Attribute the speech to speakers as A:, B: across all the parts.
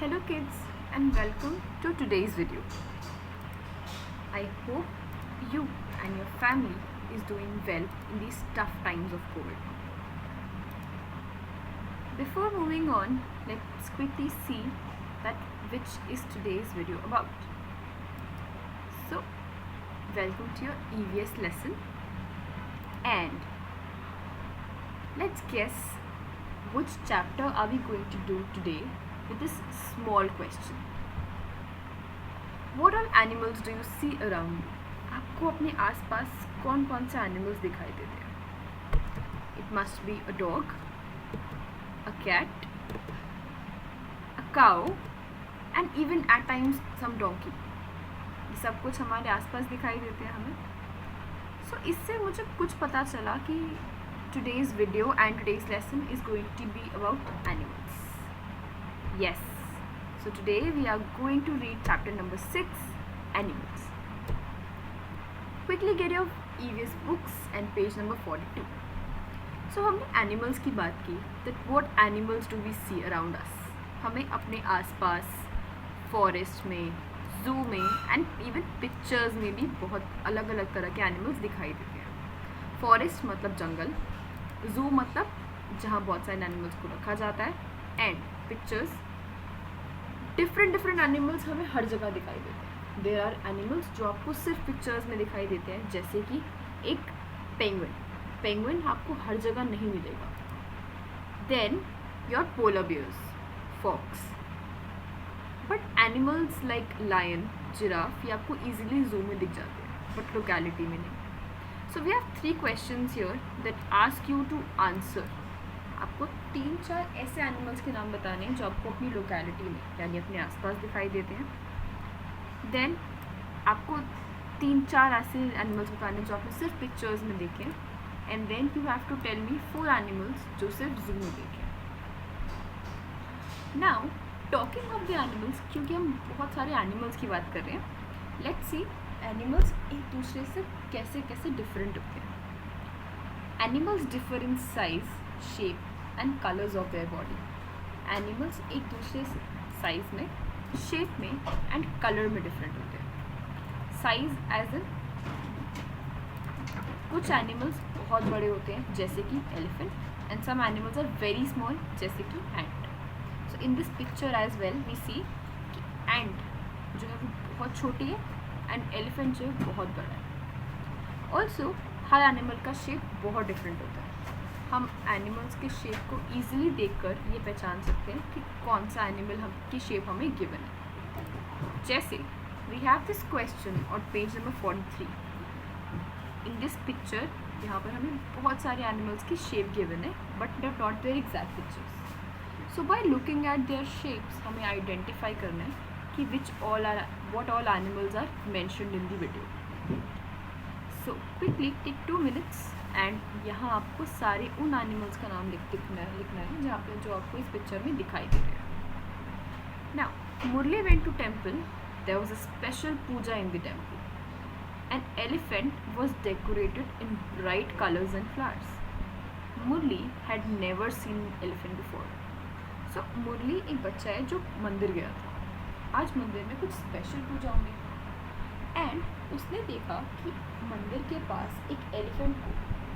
A: Hello kids and welcome to today's video. I hope you and your family is doing well in these tough times of COVID. Before moving on, let's quickly see that which is today's video about. So, welcome to your EVS lesson and let's guess which chapter are we going to do today with this small question. What all animals do you see around you? आपको अपने आसपास कौन कौन से animals दिखाई देते हैं? It must be a dog, a cat, a cow and even at times some donkey. ये सब कुछ हमारे आसपास दिखाई देते हैं हमें. So इससे मुझे कुछ पता चला कि today's video and today's lesson is going to be about animals. Yes, so today we are going to read chapter number 6, Animals. Quickly get your EVS books and page number 42. So हमने animals की बात की, that what animals do we see around us? हमें अपने आसपास forest में, zoo में and even pictures में भी बहुत अलग अलग तरह के animals दिखाई देते हैं. Forest मतलब जंगल, zoo मतलब जहाँ बहुत सारे animals को रखा जाता है and pictures डिफरेंट एनिमल्स हमें हर जगह दिखाई देते हैं. देयर आर एनिमल्स जो आपको सिर्फ पिक्चर्स में दिखाई देते हैं, जैसे कि एक पेंगुइन आपको हर जगह नहीं मिलेगा. Then your polar bears, fox. But animals like lion, giraffe ये आपको ईजिली जू में दिख जाते हैं बट लोकेलिटी में नहीं. So we have 3 questions here that ask you to answer. आपको 3-4 ऐसे एनिमल्स के नाम बताने हैं जो आपको अपनी लोकेलिटी में यानी अपने आसपास दिखाई देते हैं. देन आपको 3-4 ऐसे एनिमल्स बताने जो आपने सिर्फ पिक्चर्स में देखे हैं. And then you have to tell me 4 animals जो सिर्फ जू में देखे. Now talking of the animals, क्योंकि हम बहुत सारे एनिमल्स की बात कर रहे हैं, लेट्स सी एनिमल्स एक दूसरे से कैसे कैसे डिफरेंट होते हैं. Animals differ in size, shape and colours of their body. Animals एक दूसरे से साइज में, शेप में एंड कलर में डिफरेंट होते हैं. साइज एज इन कुछ एनिमल्स बहुत बड़े होते हैं जैसे कि elephant and some animals are very small जैसे कि ant. So in this picture as well we see कि एंट जो है वो बहुत छोटी है एंड एलिफेंट जो है बहुत बड़ा है. ऑल्सो हर एनिमल का शेप बहुत डिफरेंट होता है. हम एनिमल्स के शेप को ईजिली देखकर ये पहचान सकते हैं कि कौन सा एनिमल हम की शेप हमें गिवन है. जैसे we have this question on page number 43. In this picture यहाँ पर हमें बहुत सारे एनिमल्स की शेप गिवन है but they not there exact pictures. So by looking at their shapes हमें आइडेंटिफाई करना है कि what all animals are mentioned in the video. So quickly take 2 minutes and यहाँ आपको सारे उन एनिमल्स का नाम लिखना है जहाँ पे जो आपको इस पिक्चर में दिखाई दे रहे हैं. Now Murli went to temple. There was a special puja in the temple. An elephant was decorated in bright colours and flowers. Murli had never seen elephant before. So Murli एक बच्चा है जो मंदिर गया था. आज मंदिर में कुछ स्पेशल पूजा होंगी एंड उसने देखा कि मंदिर के पास एक एलिफेंट को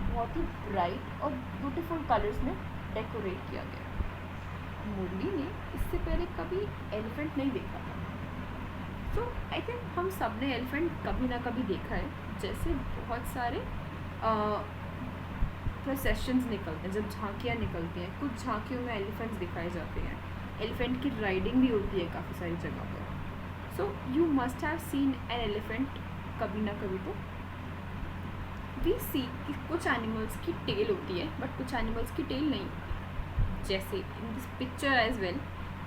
A: बहुत ही ब्राइट और ब्यूटीफुल कलर्स में डेकोरेट किया गया. मुरली ने इससे पहले कभी एलिफेंट नहीं देखा था. सो आई थिंक हम सब ने एलिफेंट कभी ना कभी देखा है. जैसे बहुत सारे प्रोसेशंस निकलते हैं, जब झांकियाँ निकलती हैं, कुछ झांकियों में एलिफेंट्स दिखाए जाते हैं. एलिफेंट की राइडिंग भी होती है काफ़ी सारी जगह पर. So you must have seen an elephant कभी ना कभी. तो वी सी कि कुछ एनिमल्स की टेल होती है बट कुछ एनिमल्स की टेल नहीं होती. जैसे in this picture as well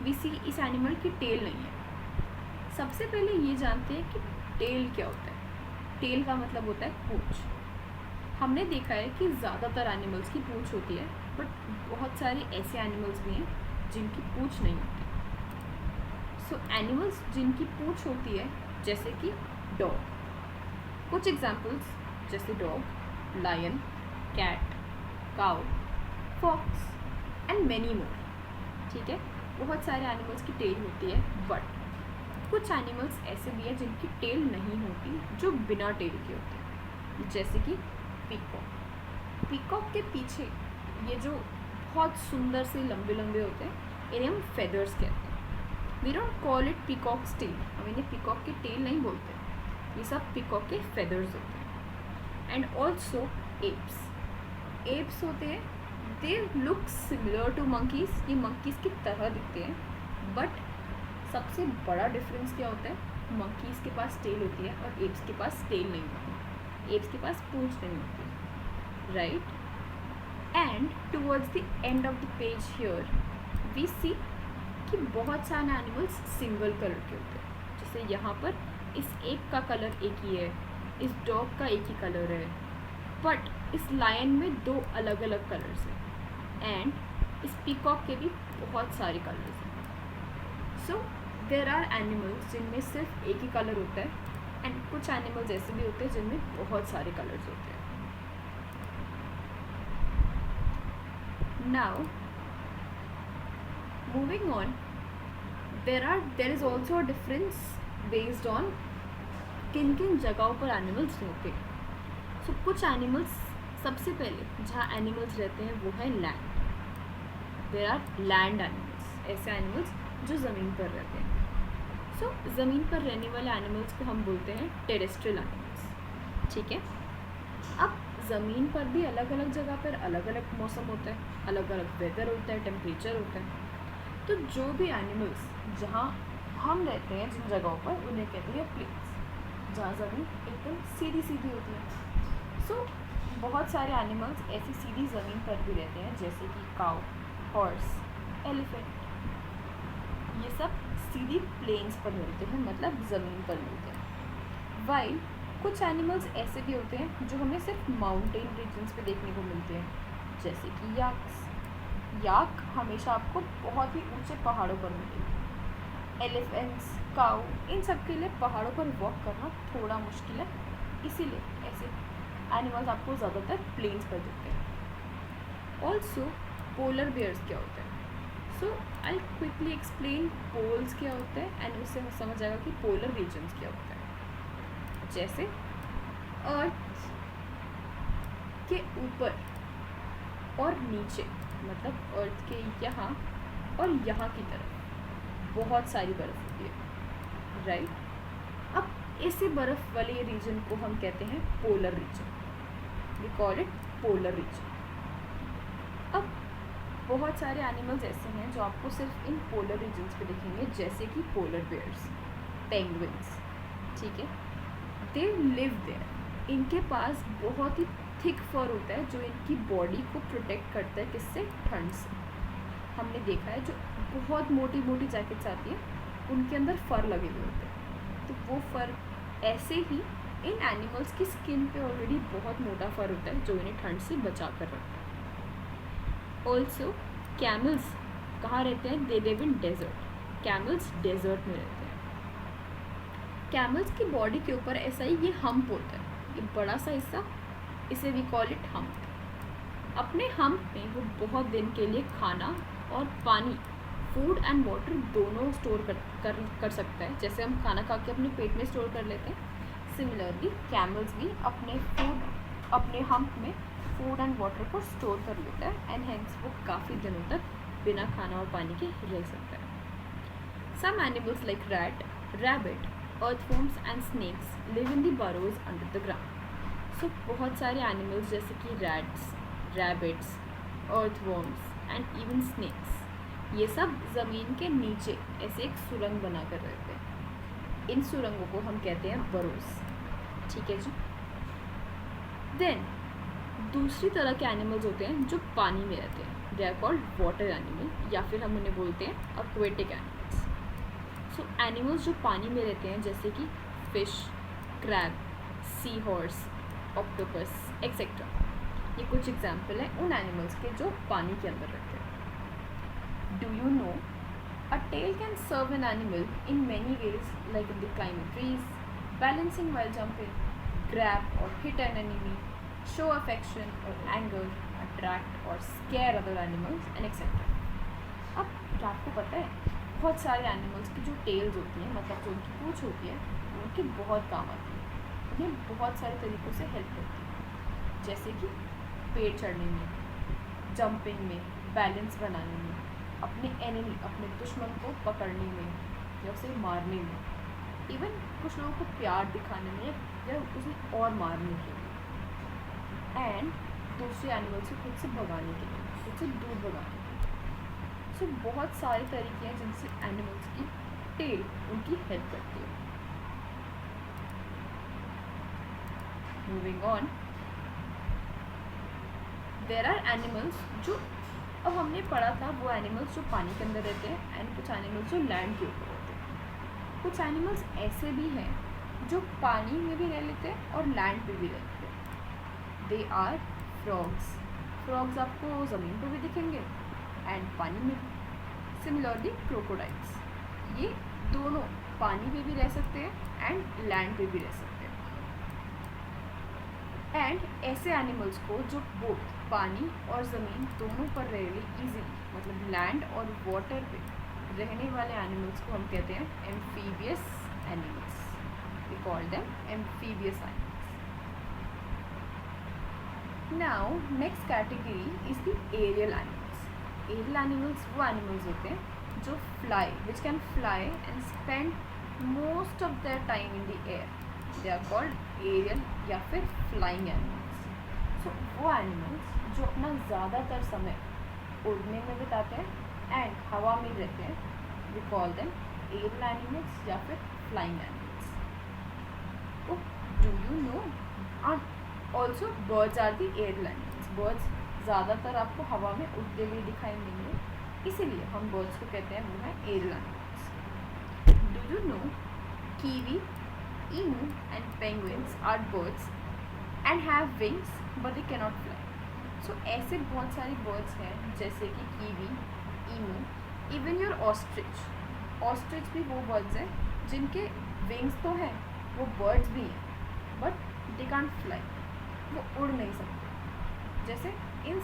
A: we see इस एनिमल की टेल नहीं है. सबसे पहले ये जानते हैं कि टेल क्या होता है. टेल का मतलब होता है पूंछ. हमने देखा है कि ज़्यादातर एनिमल्स की पूंछ होती है बट बहुत सारे ऐसे एनिमल्स भी हैं जिनकी पूंछ नहीं होती. सो एनिमल्स जिनकी पूंछ होती है जैसे कि डॉग. कुछ एग्जांपल्स जैसे dog, lion, cat, cow, fox and many more. ठीक है. बहुत सारे एनिमल्स की टेल होती है, बट कुछ एनिमल्स ऐसे भी हैं जिनकी टेल नहीं होती, जो बिना टेल के होते हैं, जैसे कि पीकॉक। पीकॉक के पीछे ये जो बहुत सुंदर से लंबे लंबे होते हैं, इन्हें हम फेदर्स कहते हैं। We don't call it peacocks tail, हम इन्हें पीकॉक की टेल नहीं बोलते, ये सब पीकॉक के फेदर्स होते हैं। एंड ऑल्सो एप्स, एप्स होते हैं, they look similar to monkeys, ये मंकीज़ की तरह दिखते हैं, बट सबसे बड़ा डिफरेंस क्या होता है, मंकीज़ के पास टेल होती है और एप्स के पास टेल नहीं होती, एप्स के पास पूंछ नहीं होती, right. And towards the end of the page here we see कि बहुत सारे एनिमल्स सिंगल कलर के होते हैं, जैसे यहाँ पर इस एप का कलर एक ही है, इस डॉग का एक ही कलर है, बट इस लायन में 2 अलग अलग कलर्स हैं, एंड इस पीकॉक के भी बहुत सारे कलर्स हैं। सो देर आर एनिमल्स जिनमें सिर्फ एक ही कलर होता है, एंड कुछ एनिमल्स ऐसे भी होते हैं जिनमें बहुत सारे कलर्स होते हैं। Now, moving on, there is also a difference based on किन किन जगहों पर एनिमल्स रहते हैं। सो कुछ एनिमल्स, सबसे पहले जहाँ एनिमल्स रहते हैं वो है land. There are land animals, ऐसे एनिमल्स जो ज़मीन पर रहते हैं। सो ज़मीन पर रहने वाले एनिमल्स को हम बोलते हैं टेरेस्ट्रियल एनिमल्स, ठीक है। अब ज़मीन पर भी अलग अलग जगह पर अलग अलग मौसम होता है, अलग अलग वेदर होता है, टेम्परेचर होता है। तो जो भी एनिमल्स जहाँ हम रहते हैं जिन जगहों पर, उन्हें कहते हैं प्लेन्स, जहाँ ज़मीन एकदम सीधी सीधी होती है। सो बहुत सारे एनिमल्स ऐसी सीधी ज़मीन पर भी रहते हैं, जैसे कि काऊ, हॉर्स, एलिफेंट, ये सब सीधी प्लेन्स पर मिलते हैं, मतलब ज़मीन पर मिलते हैं। वाइल कुछ एनिमल्स ऐसे भी होते हैं जो हमें सिर्फ माउंटेन रीजन्स पे देखने को मिलते हैं, जैसे कि याक्स। याक हमेशा आपको बहुत ही ऊंचे पहाड़ों पर मिलेंगे। एलिफेंट्स, काऊ, इन सब के लिए पहाड़ों पर वॉक करना थोड़ा मुश्किल है, इसीलिए ऐसे एनिमल्स आपको ज़्यादातर प्लेन्स पर दिखते हैं। ऑल्सो पोलर बेयर्स क्या होते हैं। सो आई क्विकली एक्सप्लेन पोल्स क्या होते हैं, एंड उससे समझ आएगा कि पोलर रीजन्स क्या होते हैं। जैसे अर्थ के ऊपर और नीचे, मतलब अर्थ के यहाँ और यहाँ की तरफ बहुत सारी बर्फ़ होती है, राइट। अब ऐसे बर्फ़ वाले रीजन को हम कहते हैं polar region, we call it polar region. अब बहुत सारे एनिमल्स ऐसे हैं जो आपको सिर्फ इन पोलर रीजन्स पे दिखेंगे, जैसे कि पोलर बेयर्स, पेंगुइन्स, ठीक है। दे लिव देयर, इनके पास बहुत ही थिक फर होता है जो इनकी बॉडी को प्रोटेक्ट करता है, किससे, ठंड से। हमने देखा है जो बहुत मोटी मोटी जैकेट्स आती है, उनके अंदर फर लगे हुए होते हैं, तो वो फर ऐसे ही इन एनिमल्स की स्किन पे ऑलरेडी बहुत मोटा फर होता है जो इन्हें ठंड से बचा कर रखता है। ऑल्सो कैमल्स कहाँ रहते हैं, they live in desert, camels desert में रहते हैं। कैमल्स की बॉडी के ऊपर ऐसा ही ये हम्प होता है, ये बड़ा सा हिस्सा, इसे वी कॉल इट हम्प। अपने हम्प में वो बहुत दिन के लिए खाना और पानी, फूड एंड वाटर दोनों स्टोर कर सकता है। जैसे हम खाना खा के अपने पेट में स्टोर कर लेते हैं, सिमिलरली कैमल्स भी अपने हम्प में फूड एंड वाटर को स्टोर कर लेता है, एंड हेंस वो काफ़ी दिनों तक बिना खाना और पानी के रह सकता है। Some animals like rat, rabbit, earthworms and snakes live in the burrows under the ground. So बहुत सारे एनिमल्स जैसे कि rats, rabbits, earthworms and even snakes, ये सब ज़मीन के नीचे ऐसे एक सुरंग बना कर रहते हैं। इन सुरंगों को हम कहते हैं बरोज, ठीक है जी। देन दूसरी तरह के एनिमल्स होते हैं जो पानी में रहते हैं, they are called water animal, या फिर हम उन्हें बोलते हैं aquatic animals. सो एनिमल्स जो पानी में रहते हैं, जैसे कि fish, crab, sea horse, octopus etcetera, ये कुछ एग्जाम्पल हैं उन एनिमल्स के जो पानी के अंदर रहते हैं। Do you know a tail can serve an animal in many ways, like in the climbing trees, balancing while jumping, grab or hit an enemy, show affection or anger, attract or scare other animals, and etc. अब क्या आपको पता है बहुत सारे animals की जो tales होती हैं, मतलब जो उनकी पूँछ होती है, उनके बहुत काम आती है, उन्हें बहुत सारे तरीक़ों से हेल्प करती है, जैसे कि पेड़ चढ़ने में, जंपिंग में, बैलेंस बनाने में, अपने एनिमी अपने दुश्मन को पकड़ने में या उसे मारने में, इवन कुछ लोगों को प्यार दिखाने में या उसे और मारने के लिए, एंड दूसरे एनिमल से खुद से भगाने के लिए, खुद से दूर भगाने के लिए। सो बहुत सारे तरीके हैं जिनसे एनिमल्स की टेल उनकी हेल्प करती है। Moving on, there are animals जो अब हमने पढ़ा था, वो एनिमल्स जो पानी के अंदर रहते हैं एंड कुछ एनिमल्स जो लैंड के ऊपर रहते हैं। कुछ एनिमल्स ऐसे भी हैं जो पानी में भी रह लेते हैं और लैंड पे भी रहते हैं। They are frogs. फ्रॉग्स आपको ज़मीन पर भी दिखेंगे एंड पानी में भी। सिमिलरली क्रोकोडाइल्स, ये दोनों पानी पे भी रह सकते हैं एंड लैंड पे भी रह सकते हैं। एंड ऐसे एनिमल्स को जो बोथ पानी और ज़मीन दोनों पर रह रहे ईजिली, मतलब लैंड और वाटर पे रहने वाले एनिमल्स को हम कहते हैं amphibious animals. We call them amphibious animals. Now next category is the aerial animals. Aerial animals वो एनिमल्स होते हैं जो fly, which can fly and spend most of their time in the air. They are called aerial या फिर flying animals. सो वो animals जो अपना ज़्यादातर समय उड़ने में बिताते हैं एंड हवा में रहते हैं, we call them aerial animals या फिर flying animals. Do you know? Also birds are the aerial animals. Birds ज़्यादातर आपको हवा में उड़ते हुए दिखाई देंगे, इसीलिए हम बर्ड्स को कहते हैं वो हैं aerial animals. Do you know kiwi, emu and penguins are birds and have wings but they cannot fly. So ऐसे बहुत सारे बर्ड्स हैं जैसे कि kiwi, emu, even your ostrich. Ostrich भी वो बर्ड्स हैं जिनके विंग्स तो हैं, वो बर्ड्स भी हैं बट दे कांट फ्लाई, वो उड़ नहीं सकते। जैसे इन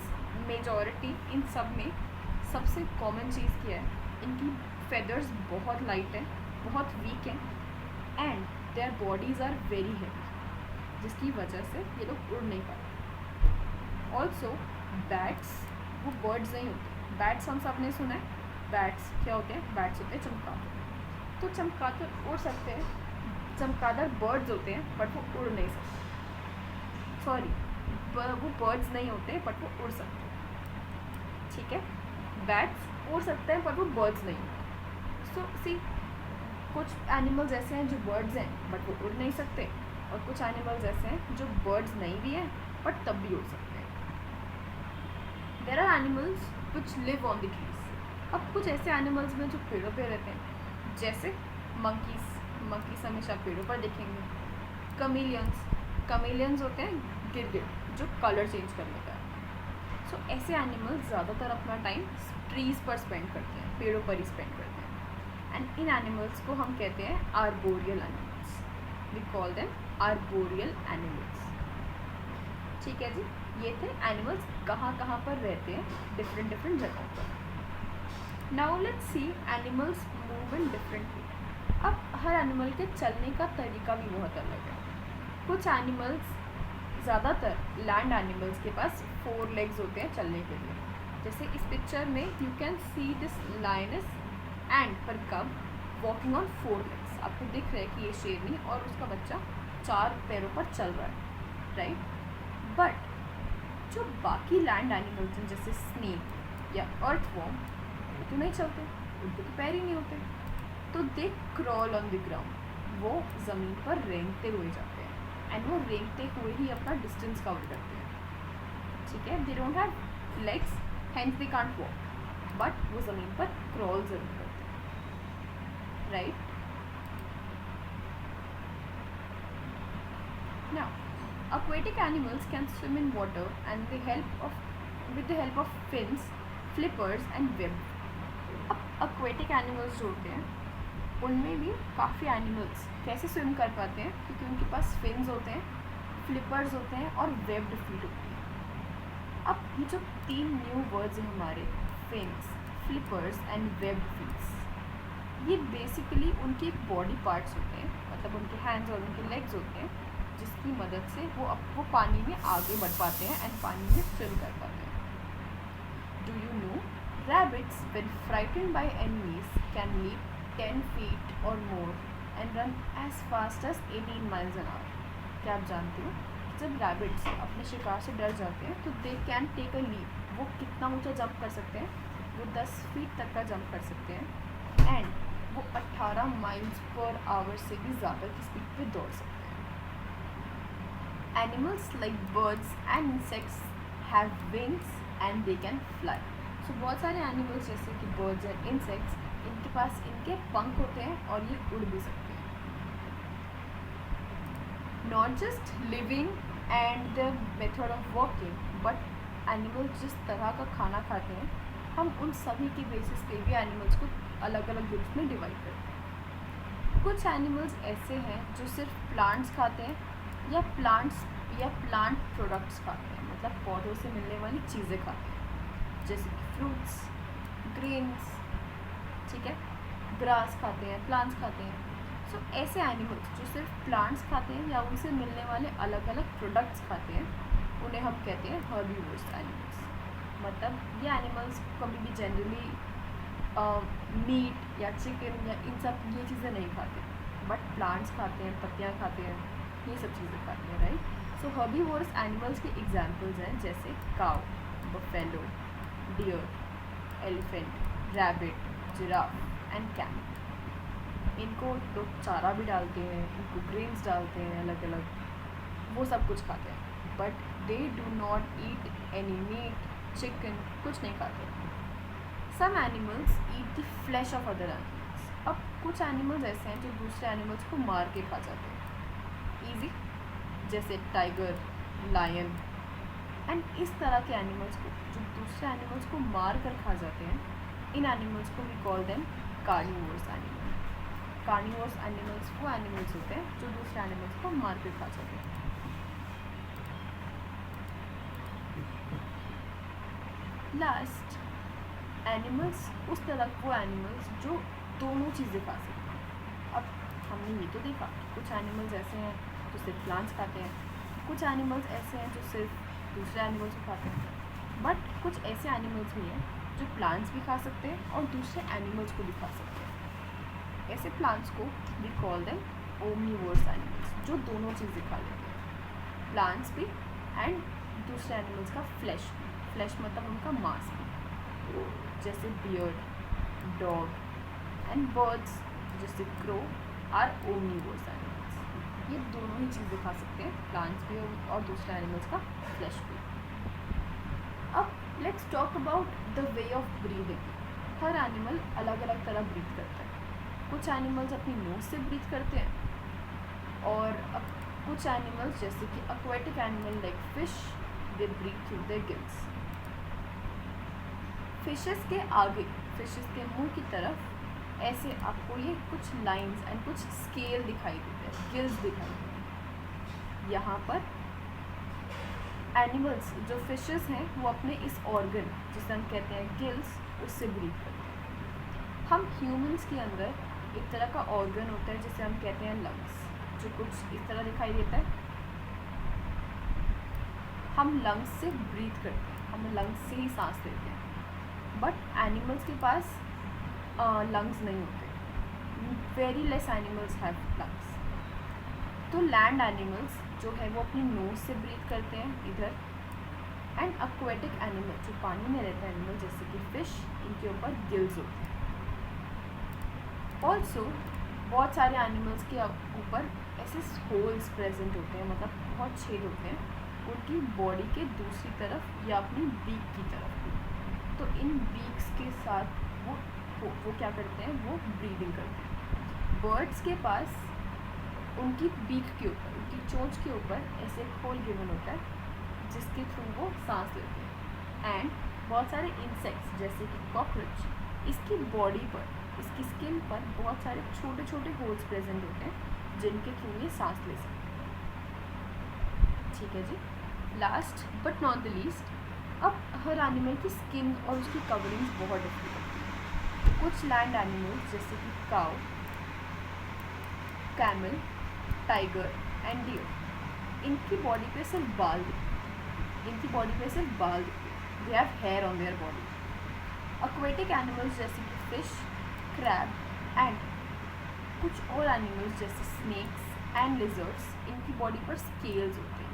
A: मेजॉरिटी इन सब में सबसे कॉमन चीज़ क्या है, इनकी फेदर्स बहुत लाइट हैं, बहुत वीक हैं and their bodies are very heavy, जिसकी वजह से ये लोग उड़ नहीं पाते। ऑल्सो बैट्स वो बर्ड्स नहीं होते। बैट्स हम सब ने सुना है, बैट्स क्या होते हैं? बैट्स होते हैं चमगादड़। तो चमगादड़ उड़ सकते हैं, चमगादड़ बर्ड्स होते हैं बट वो उड़ नहीं सकते। सॉरी, वो बर्ड्स नहीं होते बट वो उड़ सकते हैं, ठीक है? बैट्स उड़ सकते हैं पर वो बर्ड्स नहीं होते। सो सी, कुछ एनिमल्स ऐसे हैं जो बर्ड्स हैं बट वो उड़ नहीं सकते, और कुछ एनिमल्स ऐसे हैं जो बर्ड्स नहीं भी हैं बट तब भी उड़ सकते हैं। There are animals which live on the trees. अब कुछ ऐसे एनिमल्स में जो पेड़ों पे रहते हैं, जैसे मंकीज हमेशा पेड़ों पर देखेंगे। कमीलियंस होते हैं गिरगिट जो कलर चेंज कर लेता है। सो ऐसे एनिमल्स ज़्यादातर अपना टाइम ट्रीज़ पर स्पेंड करते हैं, पेड़ों पर ही स्पेंड करते हैं। एंड इन एनिमल्स को हम कहते हैं arboreal animals. We call them arboreal animals. ठीक है जी, ये थे एनिमल्स कहाँ कहाँ पर रहते हैं, डिफरेंट जगहों पर। Now let's see animals move in different way. अब हर एनिमल के चलने का तरीका भी बहुत अलग है। कुछ एनिमल्स, ज़्यादातर लैंड एनिमल्स के पास 4 लेग्स होते हैं चलने के लिए। जैसे इस पिक्चर में you can see this lioness and her cub walking on 4 legs. आपको दिख रहा है कि ये शेरनी और उसका बच्चा 4 पैरों पर चल रहा है, राइट? बट जो बाकी लैंड एनिमल्स हैं जैसे स्नेक या अर्थवॉर्म, वो तो नहीं चलते, उनके तो पैर ही नहीं होते, तो दे क्रॉल ऑन द ग्राउंड। वो ज़मीन पर रेंगते हुए जाते हैं एंड वो रेंगते हुए ही अपना डिस्टेंस कवर करते हैं, ठीक है? They don't have legs hence they can't walk, but वो ज़मीन पर क्रॉल ज़रूर करते हैं, right? Now, aquatic animals can swim in water and with the help of fins, flippers and web. अब aquatic animals जो होते हैं उनमें भी काफ़ी एनिमल्स कैसे स्विम कर पाते हैं, क्योंकि उनके पास फिन्स होते हैं, फ्लिपर्स होते हैं और वेब्ड फीट होती है। अब ये जो 3 न्यू वर्ड्स हैं हमारे, fins, flippers and web feets. ये बेसिकली उनके बॉडी पार्ट्स होते हैं, मतलब उनके हैंड्स और उनके लेग्स होते हैं, जिसकी मदद से वो पानी में आगे बढ़ पाते हैं एंड पानी में स्विम कर पाते हैं। Do you know rabbits when frightened by enemies can leap 10 feet और more and run as fast as 18 miles an hour। क्या आप जानते हो जब रैबिट्स अपने शिकार से डर जाते हैं तो they can take a leap, वो कितना ऊंचा जंप कर सकते हैं, वो 10 feet तक का जंप कर सकते हैं एंड वो 18 miles per hour से भी ज़्यादा की स्पीड पे दौड़ सकते हैं। Animals like birds and insects have wings and they can fly. So बहुत सारे एनिमल्स जैसे कि बर्ड्स एंड इंसेक्ट्स, इनके पास इनके पंख होते हैं और ये उड़ भी सकते हैं। Not just living and the method of working, but animals जिस तरह का खाना खाते हैं, हम उन सभी के बेसिस पे भी एनिमल्स को अलग अलग ग्रुप्स में डिवाइड करते हैं। कुछ एनिमल्स ऐसे हैं जो सिर्फ प्लांट्स खाते हैं या प्लांट प्रोडक्ट्स खाते हैं, मतलब पौधों से मिलने वाली चीज़ें खाते हैं, जैसे कि फ्रूट्स, ग्रेन्स, ठीक है, ग्रास खाते हैं, प्लांट्स खाते हैं। सो ऐसे एनिमल्स जो सिर्फ प्लांट्स खाते हैं या उनसे मिलने वाले अलग अलग प्रोडक्ट्स खाते हैं, उन्हें हम कहते हैं हर्बीवोरस एनिमल्स। मतलब ये एनिमल्स कभी भी जनरली मीट या चिकन या इन सब ये चीज़ें नहीं खाते, बट प्लांट्स खाते हैं, पत्तियाँ खाते हैं, ये सब चीज़ें खाते हैं, राइट। सो हर्बीवोरस एनिमल्स के एग्जांपल्स हैं जैसे cow, buffalo, deer, elephant, rabbit, giraffe and camel. इनको लोग चारा भी डालते हैं, इनको ग्रेन्स डालते हैं अलग अलग, वो सब कुछ खाते हैं, but they do not eat any meat, chicken, कुछ नहीं खाते। Some animals eat the flesh of other animals. अब कुछ एनिमल्स ऐसे हैं जो दूसरे एनिमल्स को मार के खा जाते हैं, ईजी, जैसे टाइगर, लायन एंड इस तरह के एनिमल्स को जो दूसरे एनिमल्स को मार कर खा जाते हैं, इन एनिमल्स को we call them carnivorous animal. Carnivorous animals वो एनिमल्स होते हैं जो दूसरे एनिमल्स को मार कर खा जाते हैं। लास्ट, एनिमल्स उस तरह वो एनिमल्स जो दोनों चीज़ें खा सकते हैं। अब हमने ये तो देखा कुछ एनिमल्स ऐसे हैं जो सिर्फ प्लांट्स खाते हैं, कुछ एनिमल्स ऐसे हैं जो सिर्फ दूसरे एनिमल्स को खाते हैं, बट कुछ ऐसे एनिमल्स भी हैं जो प्लांट्स भी खा सकते हैं और दूसरे एनिमल्स को भी खा सकते हैं। ऐसे प्लांट्स को we call them omnivorous animals, जो दोनों चीज़ें खा लेते हैं, प्लांट्स भी एंड दूसरे एनिमल्स का फ्लैश भी। फ्लैश मतलब उनका मांस भी, जैसे बियर्ड, डॉग एंड बर्ड्स जैसे क्रो आर ओमनीवोरस एनिमल्स। ये दोनों ही चीज़ें खा सकते हैं, प्लांट्स भी और दूसरे एनिमल्स का फ्लैश भी। अब let's talk about the way of breathing. Her animal अलग अलग तरह ब्रीथ करता है। कुछ एनिमल्स अपनी नोज से ब्रीथ करते हैं और कुछ एनिमल्स जैसे कि aquatic animal like fish, they breathe through their gills. Fishes के आगे, फिशेस के मुंह की तरफ ऐसे आपको ये कुछ लाइंस एंड कुछ स्केल दिखाई देते हैं, गिल्स दिखाई देते हैं। यहाँ पर एनिमल्स जो फिशेस हैं वो अपने इस ऑर्गन जिसे हम कहते हैं गिल्स, उससे ब्रीथ करते हैं। हम ह्यूमंस के अंदर एक तरह का ऑर्गन होता है जिसे हम कहते हैं लंग्स, जो कुछ इस तरह दिखाई देता है। हम लंग्स से ब्रीथ करते हैं, हम लंग्स से ही सांस लेते हैं, बट एनिमल्स के पास लंग्स नहीं होते। Very less animals have lungs. तो लैंड एनिमल्स जो है वो अपनी नोज से ब्रीथ करते हैं इधर, एंड एक्वेटिक एनिमल जो पानी में रहता है एनिमल जैसे कि फिश, इनके ऊपर गिल्स होते हैं। ऑल्सो बहुत सारे एनिमल्स के ऊपर ऐसे होल्स प्रेजेंट होते हैं, मतलब बहुत छेद होते हैं उनकी बॉडी के दूसरी तरफ या अपनी बीक की तरफ। तो इन बीक्स के साथ वो क्या करते हैं, वो ब्रीदिंग करते हैं। बर्ड्स के पास उनकी बीक के ऊपर, उनकी चोंच के ऊपर ऐसे एक होल गिवन होता है जिसके थ्रू वो सांस लेते हैं। एंड बहुत सारे इंसेक्ट्स जैसे कि कॉकरोच, इसकी बॉडी पर, इसकी स्किन पर बहुत सारे छोटे छोटे होल्स प्रेजेंट होते हैं जिनके थ्रू ये सांस ले सकते हैं। ठीक है जी। Last but not the least, अब हर एनिमल की स्किन और उसकी कवरिंग्स बहुत डिफरेंट होती है। कुछ लैंड एनिमल्स जैसे कि cow, camel, tiger and deer, इनकी बॉडी पे सिर्फ बाल दिखते, they have hair on their body. Aquatic animals जैसे कि फिश, क्रैब एंड कुछ और एनिमल्स जैसे स्नेक्स एंड लिजर्ड्स, इनकी बॉडी पर स्केल्स होते हैं,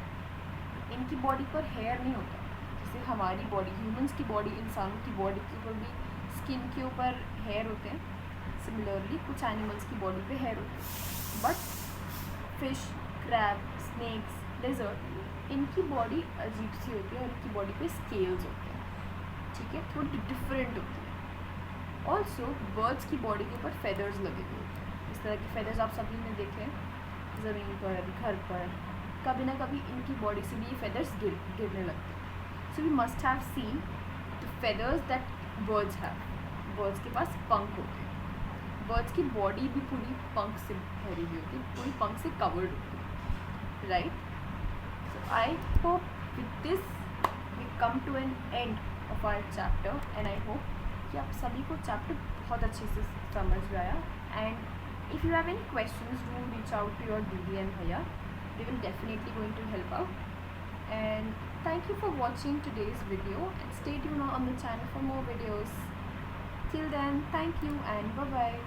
A: इनकी बॉडी पर हेयर नहीं होता। जैसे हमारी बॉडी, ह्यूमंस की बॉडी, इंसानों की बॉडी के ऊपर भी स्किन के ऊपर हेयर होते हैं, सिमिलरली कुछ एनिमल्स की बॉडी पे हेयर होते हैं। But fish, crab, snakes, lizard, इनकी बॉडी अजीब सी होती है और इनकी बॉडी पे स्केल्स होते हैं, ठीक है, थोड़ी डिफरेंट होती है। ऑल्सो बर्ड्स की बॉडी के ऊपर फेदर्स लगे हुए होते हैं। इस तरह के फेदर्स आप सभी ने देखे हैं ज़मीन पर, घर पर, कभी ना कभी इनकी बॉडी से भी ये फेदर्स गिरने लगते हैं। So we must have seen the feathers that birds have. Birds के पास पंख होते हैं, बर्ड्स की बॉडी भी पूरी पंख से भरी हुई होती है, पूरी पंख से कवर्ड होती है, right. So I hope with this we come to an end of our chapter and I hope कि आप सभी को चैप्टर बहुत अच्छे से समझ में आया। And if you have any questions, do reach out to your दीदी एंड भैया, they will definitely going to help out. And thank you for watching today's video and stay tuned on the channel for more videos. Till then, thank you and bye bye.